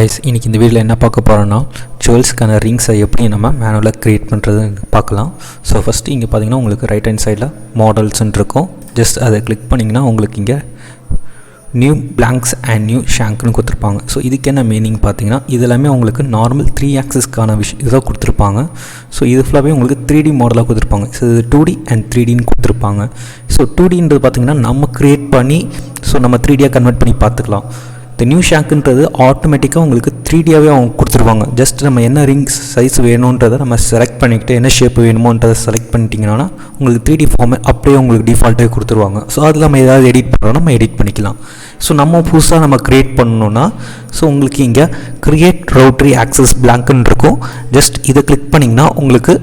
Guys, இன்னைக்கு இந்த வீடியோவில் என்ன பார்க்க போகிறோன்னா ஜுவல்ஸ்க்கான ரிங்ஸை எப்படி நம்ம மேனுவலாக க்ரியேட் பண்ணுறது பார்க்கலாம். ஸோ ஃபஸ்ட்டு இங்கே பார்த்தீங்கன்னா உங்களுக்கு ரைட் ஹேண்ட் சைடில் மாடல்ஸ்ன்னு இருக்கும். ஜஸ்ட் அதை கிளிக் பண்ணிங்கன்னா உங்களுக்கு இங்கே நியூ பிளாங்க்ஸ் அண்ட் நியூ ஷாங்க்னு கொடுத்துருப்பாங்க. ஸோ இதுக்கு என்ன மீனிங் பார்த்தீங்கன்னா இது எல்லாமே உங்களுக்கு நார்மல் 3 ஆக்சிஸ்க்கான இதாக கொடுத்துருப்பாங்க. ஸோ இது ஃபுல்லாகவே உங்களுக்கு 3D மாடலாக கொடுத்துருப்பாங்க. ஸோ இது 2D அண்ட் 3Dன்னு கொடுத்துருப்பாங்க. ஸோ 2Dன்றது பார்த்திங்கன்னா நம்ம க்ரியேட் பண்ணி ஸோ நம்ம 3Dயாக கன்வெர்ட் பண்ணி பார்த்துக்கலாம். இந்த நியூ ஷாங்க்ன்றது ஆட்டோமேட்டிக்காக உங்களுக்கு 3Dயாகவே அவங்க கொடுத்துருவாங்க. ஜஸ்ட் நம்ம என்ன ரிங்ஸ் சைஸ் வேணுன்றதை நம்ம செலக்ட் பண்ணிக்கிட்டு என்ன ஷேப் வேணுமோன்றதை செலக்ட் பண்ணிட்டீங்கன்னா உங்களுக்கு 3D ஃபார்மே அப்படியே உங்களுக்கு டிஃபால்ட்டாகவே கொடுத்துருவாங்க. ஸோ அதில் நம்ம ஏதாவது எடிட் பண்ணுறோம், நம்ம எடிட் பண்ணிக்கலாம். ஸோ நம்ம புதுசாக நம்ம க்ரியேட் பண்ணணுன்னா ஸோ உங்களுக்கு இங்கே க்ரியேட் ரவுட்ரி ஆக்சஸ் பிளாங்க்னு இருக்கும். ஜஸ்ட் இதை கிளிக் பண்ணிங்கன்னா உங்களுக்கு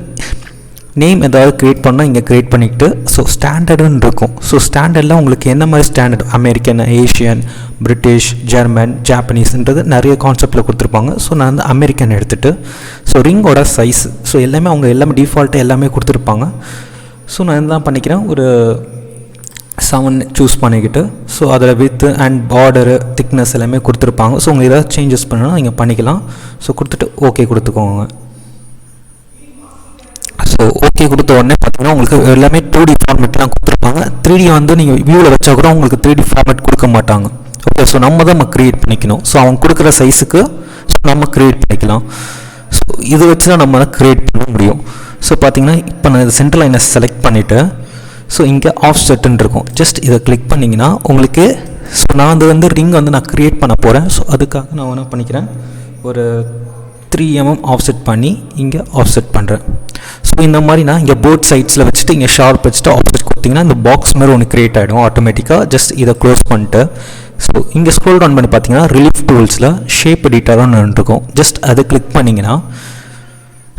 நேம் ஏதாவது க்ரியேட் பண்ணால் இங்கே க்ரியேட் பண்ணிக்கிட்டு ஸோ ஸ்டாண்டர்டுன்னு இருக்கும். ஸோ ஸ்டாண்டர்டில் உங்களுக்கு என்ன மாதிரி standard American, Asian, British, German, ஜாப்பனீஸ்ன்றது நிறைய கான்செப்டில் கொடுத்துருப்பாங்க. ஸோ நான் வந்து அமெரிக்கன் எடுத்துகிட்டு ஸோ ரிங்கோட சைஸ் ஸோ எல்லாமே அவங்க எல்லாமே டிஃபால்ட்டாக எல்லாமே கொடுத்துருப்பாங்க. ஸோ நான் என்ன பண்ணிக்கிறேன், ஒரு 7 சூஸ் பண்ணிக்கிட்டு ஸோ அதில் வித் அண்ட் பார்டரு திக்னஸ் எல்லாமே கொடுத்துருப்பாங்க. ஸோ உங்களுக்கு ஏதாவது சேஞ்சஸ் பண்ணணும்னா நீங்கள் பண்ணிக்கலாம். ஸோ கொடுத்துட்டு ஓகே கொடுத்துக்கோங்க. ஸோ ஓகே கொடுத்த உடனே பார்த்தீங்கன்னா உங்களுக்கு எல்லாமே 2D ஃபார்மேட்லாம் கொடுத்துருப்பாங்க. 3D வந்து நீங்கள் வியூவில் வச்சா கூட உங்களுக்கு 3D ஃபார்மேட் கொடுக்க மாட்டாங்க. ஓகே, ஸோ நம்ம தான் நம்ம க்ரியேட் பண்ணிக்கணும். ஸோ அவங்க கொடுக்குற சைஸுக்கு ஸோ நம்ம க்ரியேட் பண்ணிக்கலாம். ஸோ இது வச்சு தான் நம்ம க்ரியேட் பண்ண முடியும். ஸோ பார்த்தீங்கன்னா இப்போ நான் இது சென்டர் லைனை செலக்ட் பண்ணிவிட்டு ஸோ இங்கே ஆஃப் செட்டுன்னு இருக்கும். ஜஸ்ட் இதை கிளிக் பண்ணிங்கன்னா உங்களுக்கு ஸோ நான் அது வந்து ரிங் வந்து நான் க்ரியேட் பண்ண போகிறேன். ஸோ அதுக்காக நான் என்ன பண்ணிக்கிறேன், ஒரு 3 mm ஆஃப்செட் பண்ணி இங்கே ஆஃப்செட் பண்ணுறேன். ஸோ இந்த மாதிரி நான் இங்கே போத் சைட்ஸில் வச்சுட்டு இங்கே ஷார்ப் வச்சுட்டு ஆஃப்செட் கொடுத்தீங்கன்னா இந்த பாக்ஸ் மாதிரி ஒன்று க்ரியேட் ஆகிடும் ஆட்டோமேட்டிக்காக. ஜஸ்ட் இதை க்ளோஸ் பண்ணிட்டு ஸோ இங்கே ஸ்க்ரோல் டவுன் பண்ணி பார்த்தீங்கன்னா ரிலீஃப் டூல்ஸில் ஷேப் எடிட்டராக இருக்கும். ஜஸ்ட் அதை கிளிக் பண்ணிங்கன்னா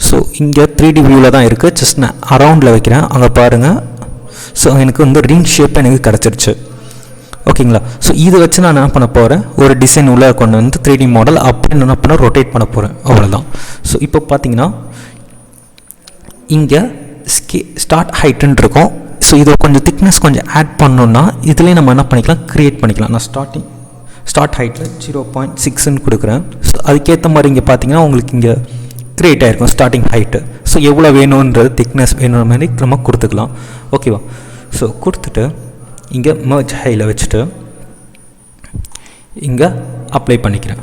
ஸோ இங்கே 3D வியூவில் தான் இருக்குது. ஜஸ்ட் நான் அரவுண்டில் வைக்கிறேன், அங்கே பாருங்கள். ஸோ எனக்கு வந்து ரிங் ஷேப் எனக்கு கிடச்சிருச்சு. ஓகேங்களா. ஸோ இதை வச்சு நான் என்ன பண்ண போகிறேன், ஒரு டிசைன் உள்ளே கொண்டு வந்து 3D மாடல் அப்படின்னு என்ன பண்ண ரொட்டேட் பண்ண போகிறேன், அவ்வளோதான். ஸோ இப்போ பார்த்தீங்கன்னா இங்கே ஸ்டார்ட் ஹைட்டுன்னு இருக்கும். ஸோ இதை கொஞ்சம் திக்னஸ் கொஞ்சம் ஆட் பண்ணோன்னா இதுலேயே நம்ம என்ன பண்ணிக்கலாம், க்ரியேட் பண்ணிக்கலாம். நான் ஸ்டார்ட் ஹைட்டில் 0.6ன்னு கொடுக்குறேன். ஸோ அதுக்கேற்ற மாதிரி இங்கே பார்த்தீங்கன்னா உங்களுக்கு இங்கே க்ரியேட் ஆகிருக்கும் ஸ்டார்டிங் ஹைட்டு. ஸோ எவ்வளோ வேணுன்றது திக்னஸ் வேணுன்ற மாதிரி நம்ம கொடுத்துக்கலாம். ஓகேவா. ஸோ கொடுத்துட்டு இங்கே மர்ஜ் ஹையில் வச்சுட்டு இங்கே அப்ளை பண்ணிக்கிறேன்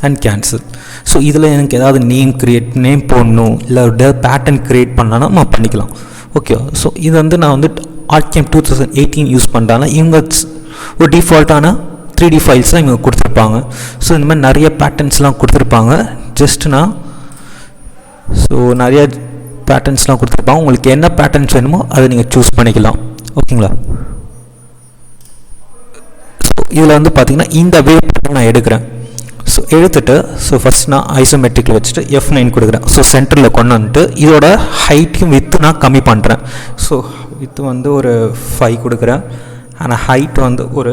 அண்ட் கேன்சல். ஸோ இதில் எனக்கு ஏதாவது நேம் போடணும் இல்லை ஒரு பேட்டர்ன் க்ரியேட் பண்ணலான்னா நம்ம பண்ணிக்கலாம். ஓகே. ஸோ இது வந்து நான் வந்து Artcam 2018 யூஸ் பண்ணுறாங்க. இவங்க ஒரு டிஃபால்ட்டான 3D ஃபைல்ஸ்லாம் இவங்க கொடுத்துருப்பாங்க. ஸோ இந்த மாதிரி நிறைய பேட்டர்ன்ஸ்லாம் கொடுத்துருப்பாங்க. ஜஸ்ட்னா ஸோ நிறைய பேட்டர்ன்ஸ்லாம் கொடுத்துருப்பாங்க. உங்களுக்கு என்ன பேட்டர்ன்ஸ் வேணுமோ அதை நீங்கள் சூஸ் பண்ணிக்கலாம். ஓகேங்களா. இதில் வந்து பார்த்திங்கன்னா இந்த வேவ் நான் எடுக்கிறேன். ஸோ எடுத்துகிட்டு ஸோ ஃபஸ்ட் நான் ஐசோமெட்ரிக்கில் வச்சுட்டு F9 கொடுக்குறேன். ஸோ சென்டரில் கொண்டு வந்துட்டு இதோட ஹைட்டையும் வித்து நான் கம்மி பண்ணுறேன். ஸோ வித்து வந்து ஒரு 5 கொடுக்குறேன். ஆனால் ஹைட் வந்து ஒரு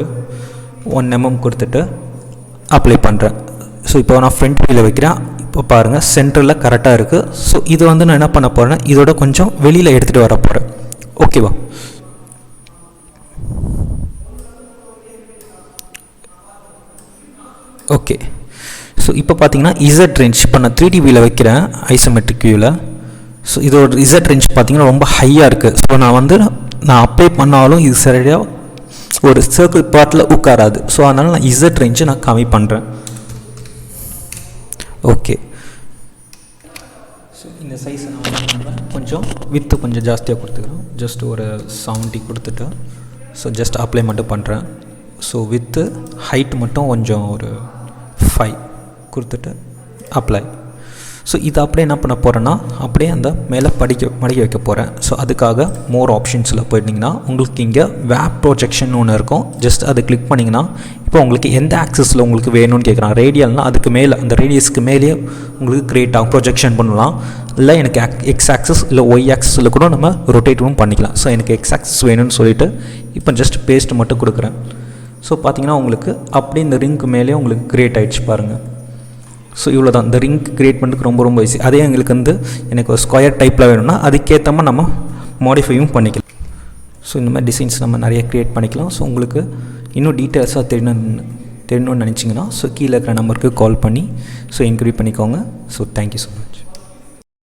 1 mm கொடுத்துட்டு அப்ளை பண்ணுறேன். ஸோ இப்போ நான் ஃப்ரண்ட் வியூவில் வைக்கிறேன். இப்போ பாருங்கள் சென்டரில் கரெக்டாக இருக்குது. ஸோ இது வந்து நான் என்ன பண்ண போகிறேன்னா இதோட கொஞ்சம் வெளியில் எடுத்துகிட்டு வர போகிறேன். ஓகேவா. ஓகே. ஸோ இப்போ பார்த்தீங்கன்னா இசட் ரேஞ்ச் இப்போ நான் 3D வியூவில் வைக்கிறேன் ஐசோமெட்ரிக் வியூவில். ஸோ இதோட இசட் ரேஞ்ச் பார்த்தீங்கன்னா ரொம்ப ஹையாக இருக்குது. ஸோ நான் அப்ளை பண்ணாலும் இது சரியாக ஒரு சர்க்கிள் பார்ட்டில் உட்காராது. ஸோ அதனால் நான் இசட் ரேஞ்சை நான் கம்மி பண்ணுறேன். ஓகே. ஸோ இந்த சைஸை நான் கொஞ்சம் வித்து கொஞ்சம் ஜாஸ்தியாக கொடுத்துக்கிறேன். ஜஸ்ட் ஒரு 70 கொடுத்துட்டு ஸோ ஜஸ்ட் அப்ளை மட்டும் பண்ணுறேன். ஸோ வித்து ஹைட் மட்டும் கொஞ்சம் ஒரு 5 கொடுத்துட்டு அப்ளை. ஸோ இது அப்படியே என்ன பண்ண போகிறேன்னா அப்படியே அந்த மேலே மடிக்க வைக்க போகிறேன். ஸோ அதுக்காக மோர் ஆப்ஷன்ஸில் போயிட்டிங்கன்னா உங்களுக்கு இங்கே வேப் ப்ரொஜெக்ஷன் ஒன்று இருக்கும். ஜஸ்ட் அதை கிளிக் பண்ணிங்கன்னா இப்போ உங்களுக்கு எந்த ஆக்சஸில் உங்களுக்கு வேணும்னு கேட்குறான். ரேடியல்னால் அதுக்கு மேலே அந்த ரேடியஸ்க்கு மேலேயே உங்களுக்கு க்ரியேட் ஆகும், ப்ரொஜெக்ஷன் பண்ணலாம். இல்லை எனக்கு எக்ஸ் ஆக்சஸ் இல்லை ஒய் ஆக்சஸில் கூட நம்ம ரொட்டேட்டும் பண்ணிக்கலாம். ஸோ எனக்கு எக்ஸ் ஆக்சஸ் வேணும்னு சொல்லிவிட்டு இப்போ ஜஸ்ட் பேஸ்ட் மட்டும் கொடுக்குறேன். ஸோ பார்த்தீங்கன்னா உங்களுக்கு அப்படியே இந்த ரிங்க்கு மேலே உங்களுக்கு க்ரியேட் ஆகிடுச்சு பாருங்கள். ஸோ இவ்வளோ தான். இந்த ரிங் க்ரியேட் பண்ணுறதுக்கு ரொம்ப ரொம்ப ஈஸி. அதே எங்களுக்கு வந்து எனக்கு ஒரு ஸ்கொயர் டைப்பில் வேணும்னா அதுக்கேற்ற மாதிரி நம்ம மாடிஃபையும் பண்ணிக்கலாம். ஸோ இந்த மாதிரி டிசைன்ஸ் நம்ம நிறைய க்ரியேட் பண்ணிக்கலாம். ஸோ உங்களுக்கு இன்னும் டீட்டெயில்ஸாக தெரியணும் தெரியணும்னு நினச்சிங்கன்னா ஸோ கீழே இருக்கிற நம்பருக்கு கால் பண்ணி ஸோ என்கொயரி பண்ணிக்கோங்க. So thank you so much.